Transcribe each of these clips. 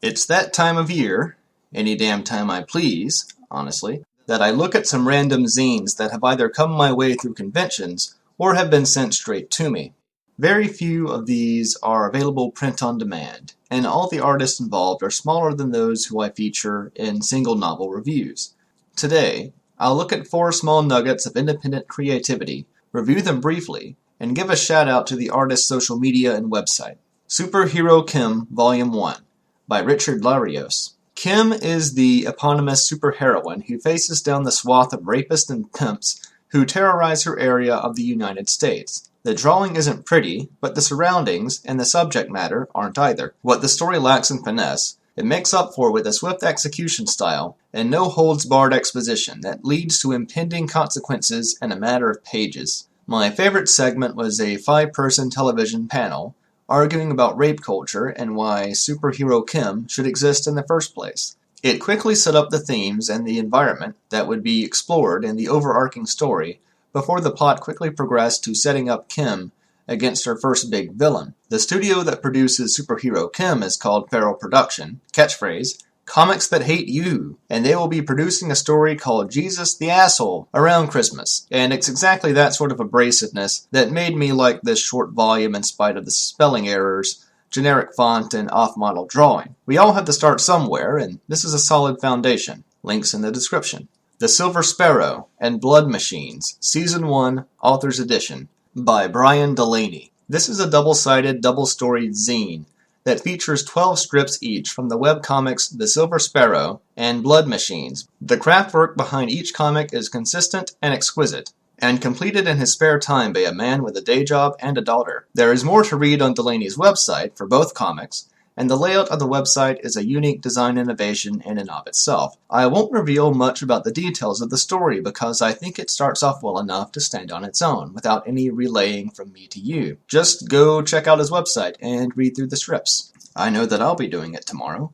It's that time of year, any damn time I please, honestly, that I look at some random zines that have either come my way through conventions or have been sent straight to me. Very few of these are available print on demand, and all the artists involved are smaller than those who I feature in single novel reviews. Today, I'll look at 4 small nuggets of independent creativity, review them briefly, and give a shout out to the artist's social media and website. Superhero Kim, Volume 1, by Richard Larios. Kim is the eponymous superheroine who faces down the swath of rapists and pimps who terrorize her area of the United States. The drawing isn't pretty, but the surroundings and the subject matter aren't either. What the story lacks in finesse, it makes up for with a swift execution style and no-holds-barred exposition that leads to impending consequences in a matter of pages. My favorite segment was a 5-person television panel arguing about rape culture and why Superhero Kim should exist in the first place. It quickly set up the themes and the environment that would be explored in the overarching story before the plot quickly progressed to setting up Kim against her first big villain. The studio that produces Superhero Kim is called Sparrow Production, catchphrase, Comics That Hate You, and they will be producing a story called Jesus the Asshole around Christmas. And it's exactly that sort of abrasiveness that made me like this short volume in spite of the spelling errors, generic font, and off-model drawing. We all have to start somewhere, and this is a solid foundation. Links in the description. The Silver Sparrow and Blood Machines, Season 1, Author's Edition, by Brian Delaney. This is a double-sided, double-storied zine that features 12 strips each from the webcomics The Silver Sparrow and Blood Machines. The craft work behind each comic is consistent and exquisite, and completed in his spare time by a man with a day job and a daughter. There is more to read on Delaney's website for both comics, and the layout of the website is a unique design innovation in and of itself. I won't reveal much about the details of the story because I think it starts off well enough to stand on its own, without any relaying from me to you. Just go check out his website and read through the strips. I know that I'll be doing it tomorrow.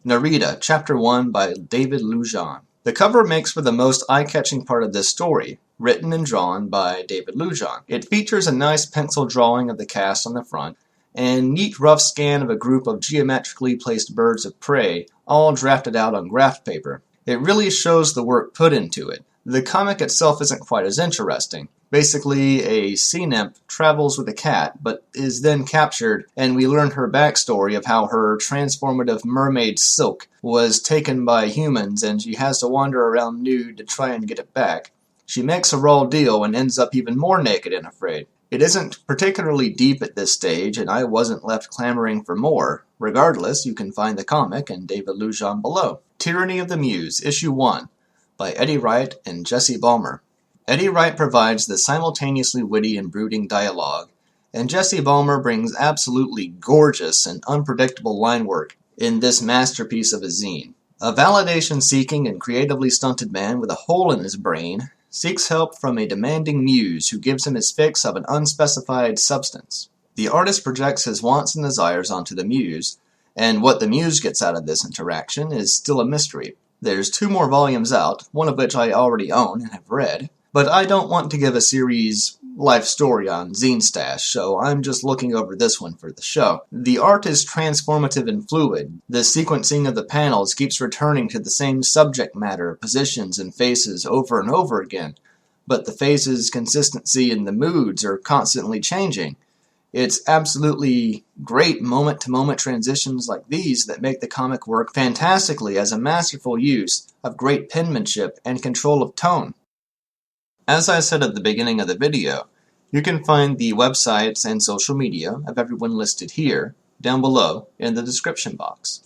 Narita, Chapter 1 by David Lujan. The cover makes for the most eye-catching part of this story, written and drawn by David Lujan. It features a nice pencil drawing of the cast on the front, and neat rough scan of a group of geometrically placed birds of prey, all drafted out on graph paper. It really shows the work put into it. The comic itself isn't quite as interesting. Basically, a sea nymph travels with a cat, but is then captured, and we learn her backstory of how her transformative mermaid silk was taken by humans, and she has to wander around nude to try and get it back. She makes a raw deal and ends up even more naked and afraid. It isn't particularly deep at this stage, and I wasn't left clamoring for more. Regardless, you can find the comic and David Lujan below. Tyranny of the Muse, Issue 1, by Eddie Wright and Jesse Balmer. Eddie Wright provides the simultaneously witty and brooding dialogue, and Jesse Balmer brings absolutely gorgeous and unpredictable line work in this masterpiece of a zine. A validation-seeking and creatively stunted man with a hole in his brain seeks help from a demanding muse who gives him his fix of an unspecified substance. The artist projects his wants and desires onto the muse, and what the muse gets out of this interaction is still a mystery. There's 2 more volumes out, one of which I already own and have read, but I don't want to give a series life story on Zine Stash, so I'm just looking over this one for the show. The art is transformative and fluid. The sequencing of the panels keeps returning to the same subject matter, positions, and faces over and over again, but the faces, consistency, and the moods are constantly changing. It's absolutely great moment-to-moment transitions like these that make the comic work fantastically as a masterful use of great penmanship and control of tone. As I said at the beginning of the video, you can find the websites and social media of everyone listed here, down below, in the description box.